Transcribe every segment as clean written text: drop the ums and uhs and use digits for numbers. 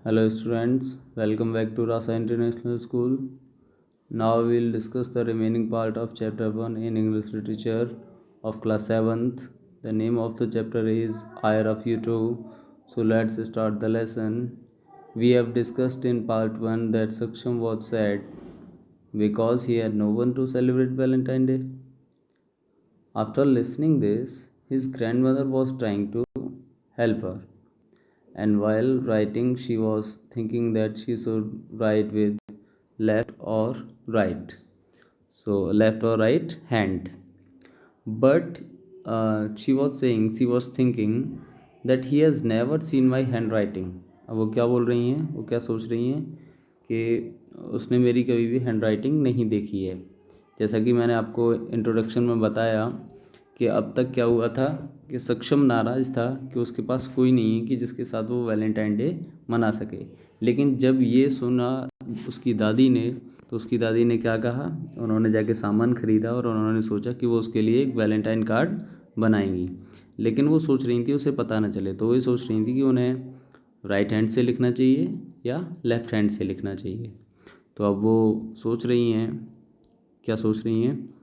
Hello students, welcome back to Rasa International School. Now we will discuss the remaining part of chapter 1 in English literature of class 7th. The name of the chapter is I Love You Too. So let's start the lesson. We have discussed in part 1 that Saksham was sad because he had no one to celebrate Valentine's Day. After listening this, his grandmother was trying to help her, and while writing she was thinking that she should write with left or right, so left or right hand. But she was thinking that he has never seen my handwriting. अब वो क्या बोल रही हैं, वो क्या सोच रही हैं कि उसने मेरी कभी भी हैंडराइटिंग नहीं देखी है। जैसा कि मैंने आपको इंट्रोडक्शन में बताया कि अब तक क्या हुआ था कि सक्षम नाराज़ था कि उसके पास कोई नहीं है कि जिसके साथ वो वैलेंटाइन डे मना सके। लेकिन जब ये सुना उसकी दादी ने, तो उसकी दादी ने क्या कहा, उन्होंने जाके सामान ख़रीदा और उन्होंने सोचा कि वो उसके लिए एक वैलेंटाइन कार्ड बनाएंगी। लेकिन वो सोच रही थी उसे पता ना चले, तो वही सोच रही थी कि उन्हें राइट हैंड से लिखना चाहिए या लेफ़्ट हैंड से लिखना चाहिए। तो अब वो सोच रही हैं, क्या सोच रही हैं,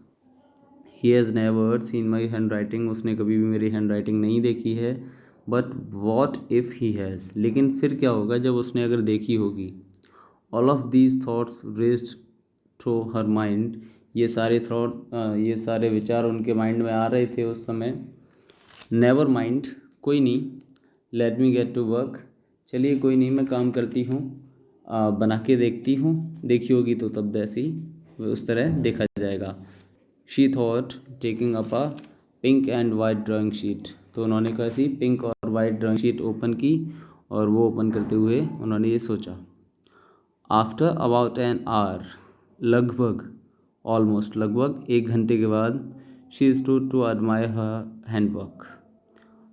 he has never seen my hand writing, उसने कभी भी मेरी हैंड राइटिंग नहीं देखी है। But what if he has, लेकिन फिर क्या होगा जब उसने अगर देखी होगी। All of these thoughts raised through her mind, ये सारे विचार उनके माइंड में आ रहे थे उस समय। नेवर माइंड, कोई नहीं, let me get to work, चलिए कोई नहीं मैं काम करती हूँ, बना के देखती हूँ, देखी होगी तो तब ऐसे ही उस तरह देखा जाएगा। She thought taking up a pink and white drawing sheet, तो उन्होंने कैसी पिंक और वाइट ड्राइंग शीट ओपन की और वो ओपन करते हुए उन्होंने ये सोचा। आफ्टर अबाउट एन आवर, लगभग ऑलमोस्ट लगभग 1 घंटे के बाद, she stood to admire her handwork,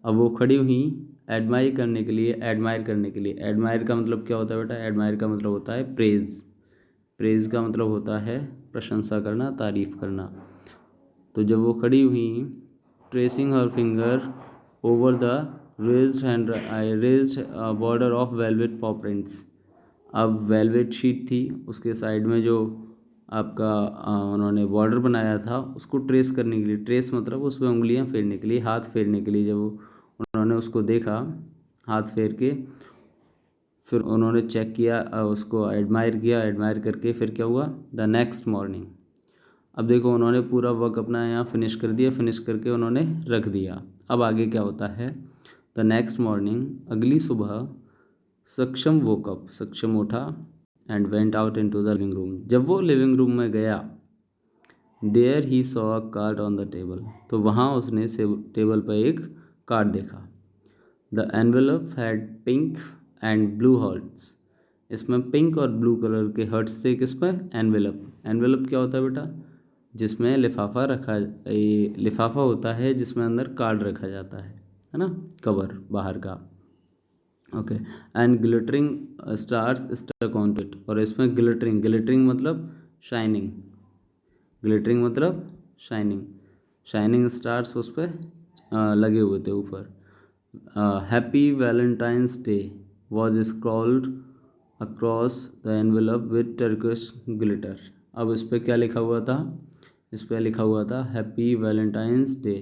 अब वो खड़ी हुई एडमायर करने के लिए। एडमायर का मतलब क्या होता है बेटा, एडमायर का मतलब होता है प्रेज़। प्रेज़ का मतलब होता है प्रशंसा करना, तारीफ़ करना। तो जब वो खड़ी हुई, tracing her finger over the raised border of velvet पॉ प्रिंट्स, अब वेलवेट शीट थी उसके साइड में जो आपका उन्होंने बॉर्डर बनाया था उसको ट्रेस करने के लिए, ट्रेस मतलब उसमें उंगलियां फेरने के लिए, हाथ फेरने के लिए, जब उन्होंने उसको देखा हाथ फेर के, फिर उन्होंने चेक किया, उसको एडमायर किया, एडमायर करके फिर क्या हुआ, द नेक्स्ट मॉर्निंग। अब देखो उन्होंने पूरा वर्क अपना यहाँ फिनिश कर दिया, फिनिश करके उन्होंने रख दिया। अब आगे क्या होता है, द नेक्स्ट मॉर्निंग, अगली सुबह, सक्षम वोकअप, सक्षम उठा, and went out into the living room, जब वो लिविंग रूम में गया, there he saw a card on the table, तो वहाँ उसने टेबल पर एक कार्ड देखा। The envelope had pink and blue hearts, इसमें पिंक और ब्लू कलर के हर्ट्स थे, किस पर, एनवेलप। एनवेलप क्या होता है बेटा, जिसमें लिफाफा होता है जिसमें अंदर कार्ड रखा जाता है ना, कवर बाहर का। Okay, and glittering stars stuck on it, और इसमें ग्लिटरिंग, ग्लिटरिंग मतलब शाइनिंग, ग्लिटरिंग मतलब शाइनिंग, शाइनिंग स्टार्स उस पर लगे हुए थे ऊपर। Happy Valentine's day was scrolled across the envelope with Turkish glitter, अब इस पर क्या लिखा हुआ था, इस पर लिखा हुआ था happy Valentine's day.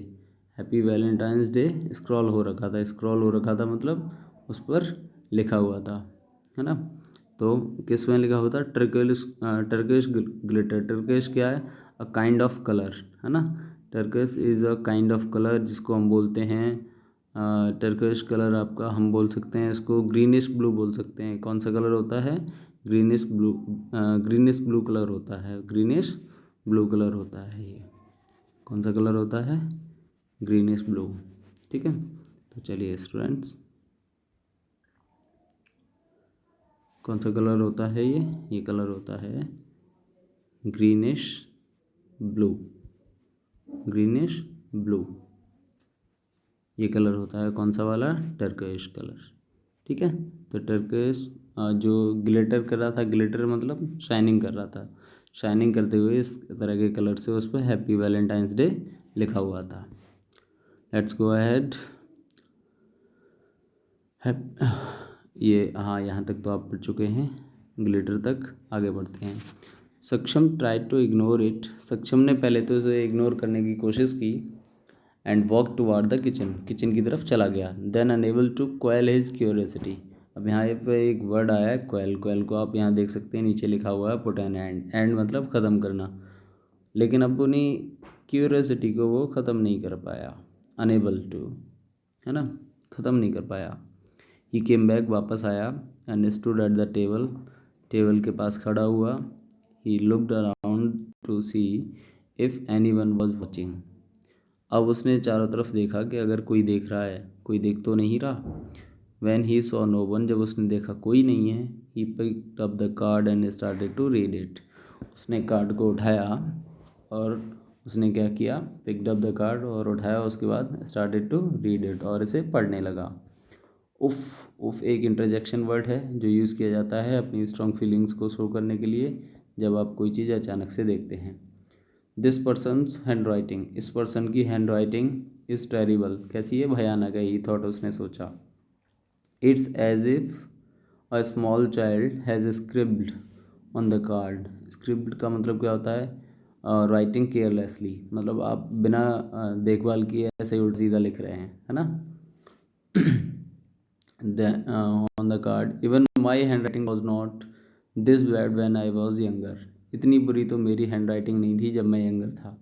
Happy Valentine's day scroll हो रखा था, स्क्रॉल हो रखा था मतलब उस पर लिखा हुआ था, है ना। तो किस में लिखा हुआ था, टर्किश ग्लिटर। टर्किश क्या है, अ काइंड ऑफ कलर, है ना। Turkish is a kind of colour जिसको हम बोलते हैं, टर्किश कलर आपका हम बोल सकते हैं इसको ग्रीनिश ब्लू बोल सकते हैं। कौन सा कलर होता है, greenish blue, greenish blue colour होता है, ग्रीनिश ब्लू कलर होता है। ये कौन सा कलर होता है, ग्रीनिश ब्लू, ठीक है। तो चलिए स्टूडेंट्स, कौन सा कलर होता है, ये कलर होता है ग्रीनिश ब्लू, ग्रीनिश ब्लू, ये कलर होता है कौन सा वाला, टर्किश कलर, ठीक है। तो टर्किश जो ग्लिटर कर रहा था, ग्लिटर मतलब शाइनिंग कर रहा था, शाइनिंग करते हुए इस तरह के कलर से उस पर हैप्पी वैलेंटाइंस डे लिखा हुआ था। Let's go ahead. ये हाँ, यहाँ तक तो आप पढ़ चुके हैं, ग्लिटर तक। आगे बढ़ते हैं। सक्षम ट्राई टू इग्नोर इट। सक्षम ने पहले तो इसे इग्नोर करने की कोशिश की। And walk toward the kitchen. Kitchen की तरफ चला गया। Then unable to quell his curiosity. अब यहाँ पे एक वर्ड आया है क्वेल। क्वेल को आप यहाँ देख सकते हैं, नीचे लिखा हुआ है पुट एन एंड। एंड मतलब ख़त्म करना। लेकिन अपनी क्यूरियोसिटी को वो ख़त्म नहीं कर पाया। अनेबल टू, है ना, ख़त्म नहीं कर पाया। ही केम बैक, वापस आया। And stood at the table. Table के पास खड़ा हुआ। He looked around two C if any one was watching. अब उसने चारों तरफ देखा कि अगर कोई देख रहा है। कोई देख तो नहीं रहा। When he saw no one, जब उसने देखा कोई नहीं है, he picked up the card and started to read it. उसने कार्ड को उठाया और उसने क्या किया, पिक्ड अप द कार्ड और उठाया, उसके बाद स्टार्टेड टू रीड इट, और इसे पढ़ने लगा। उफ। उफ एक इंटरजेक्शन वर्ड है जो यूज़ किया जाता है अपनी स्ट्रॉन्ग फीलिंग्स को शो करने के लिए जब आप कोई चीज़ अचानक से देखते हैं। This persons hand writing. इस पर्सन की हैंड राइटिंग इज़ टेरिबल। कैसी है, भयानक है। ही थॉट, उसने सोचा। It's as if a small child has scribbled on the card. Scribbled का मतलब क्या होता है, राइटिंग केयरलेसली, मतलब आप बिना देखभाल किए ऐसे ही उल्टा सीधा लिख रहे हैं, है ना। On the card, even my hand writing was not this bad when I was younger. इतनी बुरी तो मेरी हैंड राइटिंग नहीं थी जब मैं यंगर था।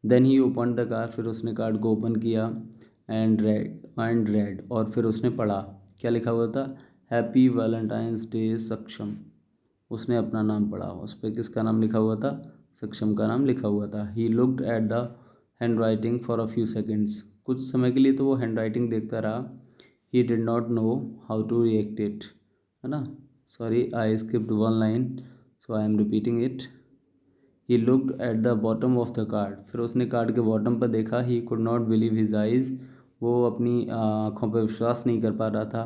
Then he open the card, फिर उसने कार्ड को ओपन किया। एंड रेड, और फिर उसने पढ़ा। क्या लिखा हुआ था, हैप्पी वैलेंटाइंस डे सक्षम। उसने अपना नाम पढ़ा। उस पर किसका नाम लिखा हुआ था, सक्षम का नाम लिखा हुआ था। ही looked at the hand writing for a few seconds. कुछ समय के लिए तो वो हैंड राइटिंग देखता रहा। He did not know how to react it, है ना। Sorry, I skipped one line, so I am repeating it. He looked at the bottom of the card. फिर उसने कार्ड के बॉटम पर देखा। He could not believe his eyes. वो अपनी आँखों पर विश्वास नहीं कर पा रहा था।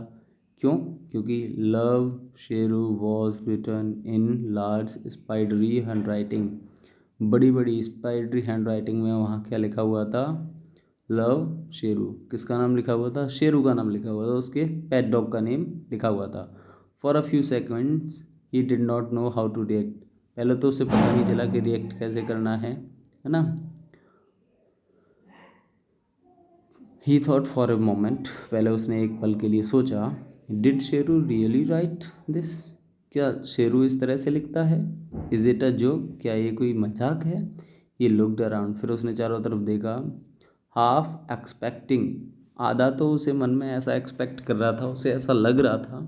क्यों, क्योंकि love Sheru was written in large spidery hand writing. बड़ी बड़ी स्पाइडरी हैंड राइटिंग में वहाँ क्या लिखा हुआ था, लव शेरू। किसका नाम लिखा हुआ था, शेरू का नाम लिखा हुआ था, उसके पेट डॉग का नेम लिखा हुआ था। For a few seconds he did not know how to react. पहले तो उसे पता नहीं चला कि रिएक्ट कैसे करना है ना। ही थॉट फॉर अ मोमेंट, पहले उसने एक पल के लिए सोचा। Did Sheru really right this. क्या शेरू इस तरह से लिखता है। इज इट अ जोक, क्या ये कोई मजाक है। ये लुक्ड अराउंड, फिर उसने चारों तरफ देखा। हाफ एक्सपेक्टिंग, आधा तो उसे मन में ऐसा एक्सपेक्ट कर रहा था, उसे ऐसा लग रहा था।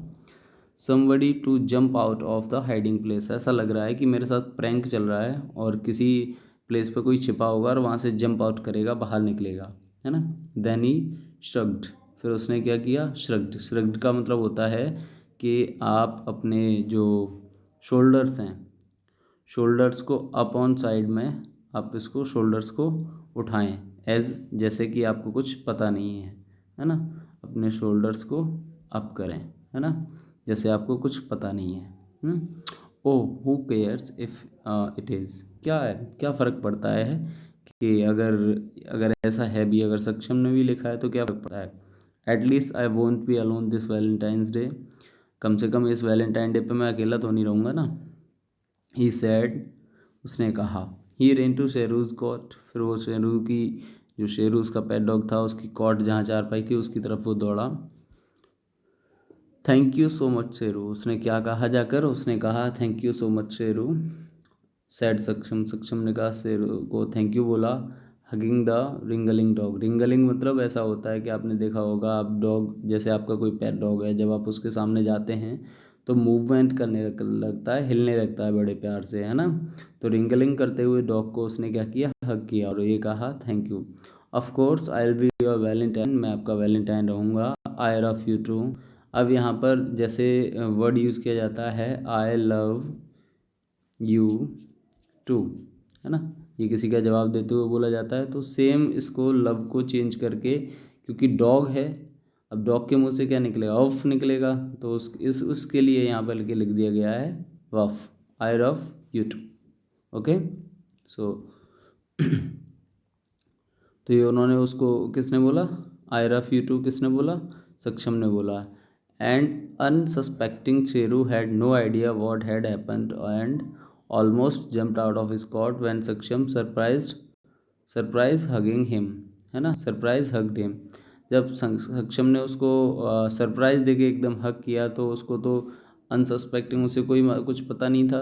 Somebody to jump out of the hiding place, ऐसा लग रहा है कि मेरे साथ प्रैंक चल रहा है और किसी प्लेस पे कोई छिपा होगा और वहाँ से जंप आउट करेगा, बाहर निकलेगा, है ना। देन ही श्रग्ड, फिर उसने क्या किया, श्रग्ड। श्रग्ड का मतलब होता है कि आप अपने जो शोल्डर्स हैं, शोल्डर्स को अप ऑन साइड में आप इसको शोल्डर्स को उठाएं, एज जैसे कि आपको कुछ पता नहीं है ना। अपने शोल्डर्स को अप करें, है ना, जैसे आपको कुछ पता नहीं है। Oh who cares if it is, क्या है, क्या फ़र्क पड़ता है कि अगर अगर ऐसा है भी, अगर सक्षम ने भी लिखा है तो क्या फ़र्क पड़ता है। At least I won't be alone this Valentine's day, कम से कम इस वैलेंटाइन डे पे मैं अकेला तो नहीं रहूँगा ना। ही सैड, उसने कहा। ही रेन टू शेरूज़ कॉट, फिर वो शेरू की, जो शेरू उसका पेट डॉग था, उसकी कॉट जहाँ चारपाई थी उसकी तरफ वो दौड़ा। Thank you so much Sheru, उसने क्या कहा जाकर, उसने कहा thank you so much Sheru. Sad सक्षम, सक्षम ने कहा शेरू को थैंक यू बोला। Hugging the wriggling dog, wriggling मतलब ऐसा होता है कि आपने देखा होगा, आप डॉग, जैसे आपका कोई पेट डॉग है, जब आप उसके सामने जाते हैं तो मूवमेंट करने लगता है, हिलने लगता है बड़े प्यार से, है ना। तो रिंगलिंग करते हुए डॉग को उसने क्या किया, हग किया और ये कहा thank you. Of course I will be your Valentine, मैं आपका वैलेंटाइन रहूँगा। आई लव यू टू, अब यहाँ पर जैसे वर्ड यूज़ किया जाता है आई लव यू टू, है ना, ये किसी का जवाब देते हुए बोला जाता है, तो सेम इसको लव को चेंज करके, क्योंकि डॉग है, अब डॉग के मुंह से क्या निकलेगा, ऑफ निकलेगा, तो उसके लिए यहाँ पर लिख दिया गया है woof. I love you too, okay. So तो ये उन्होंने उसको किसने बोला, आई लव यू टू किसने बोला, सक्षम ने बोला। and unsuspecting Cheru had no idea what had happened and almost jumped out of his cot when Saksham surprise hugging him, है ना, सरप्राइज हग्ड हिम। जब सक्षम ने उसको सरप्राइज देके एकदम हक किया तो उसको तो अनसस्पेक्टिंग, उसे कोई कुछ पता नहीं था।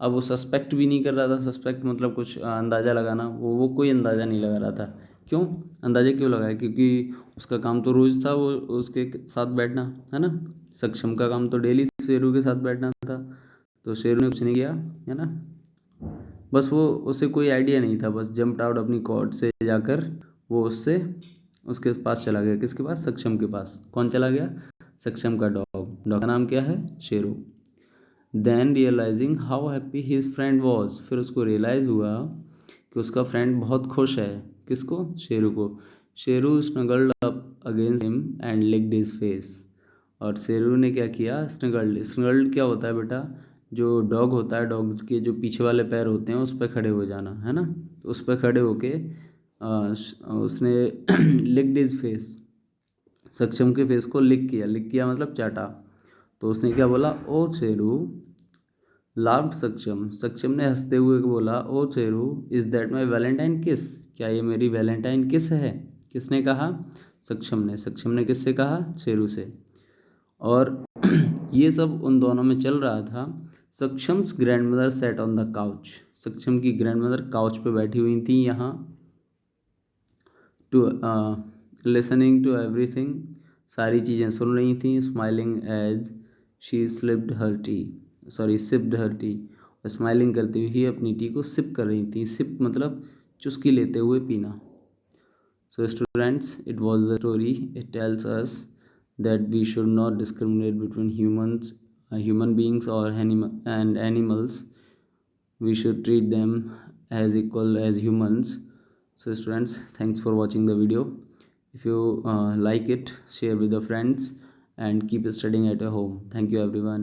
अब वो सस्पेक्ट भी नहीं कर रहा था, सस्पेक्ट मतलब कुछ अंदाज़ा लगाना, वो कोई अंदाज़ा नहीं लगा रहा था। क्यों अंदाज़ा क्यों लगाया? क्योंकि उसका काम तो रोज़ था वो उसके साथ बैठना, है ना। सक्षम का काम तो डेली शेरू के साथ बैठना था, तो शेरू ने कुछ नहीं किया, है ना। बस वो उसे कोई आइडिया नहीं था, बस जंप्ड आउट अपनी कॉट से जाकर वो उसके पास चला गया। किसके पास? सक्षम के पास। कौन चला गया? सक्षम का डॉग का नाम क्या है? Sheru. Then realising how happy his friend was, फिर उसको रियलाइज़ हुआ कि उसका फ्रेंड बहुत खुश है। किसको? शेरू को। Sheru snuggled up against him and licked his face, और शेरू ने क्या किया? स्नगल्ड क्या होता है बेटा? जो डॉग होता है, डॉग के जो पीछे वाले पैर होते हैं उस पर खड़े हो जाना, है ना। तो उस पर खड़े होके उसने लिक्ड हिज फेस, सक्षम के फेस को लिक किया मतलब चाटा। तो उसने क्या बोला? ओ शेरू, लाफ्ड सक्षम ने हंसते हुए बोला, oh Sheru, is that my Valentine kiss, क्या ये मेरी वैलेंटाइन किस है? किसने कहा? सक्षम ने किससे कहा? शेरू से। और ये सब उन दोनों में चल रहा था। Saksham's grandmother sat on the couch, Saksham की ग्रैंडमदर काउच पे बैठी हुई थी यहाँ, टू लिसनिंग टू एवरीथिंग, सारी चीज़ें सुन रही थी। Smiling as she sipped her tea, smiling करते हुए ही अपनी टी को सिप कर रही थी। सिप मतलब चुस्की लेते हुए पीना। So students, it was the story. It tells us that we should not discriminate between human beings or and animals. We should treat them as equal as humans. So students, thanks for watching the video. If you like it, share with your friends and keep studying at your home. Thank you everyone.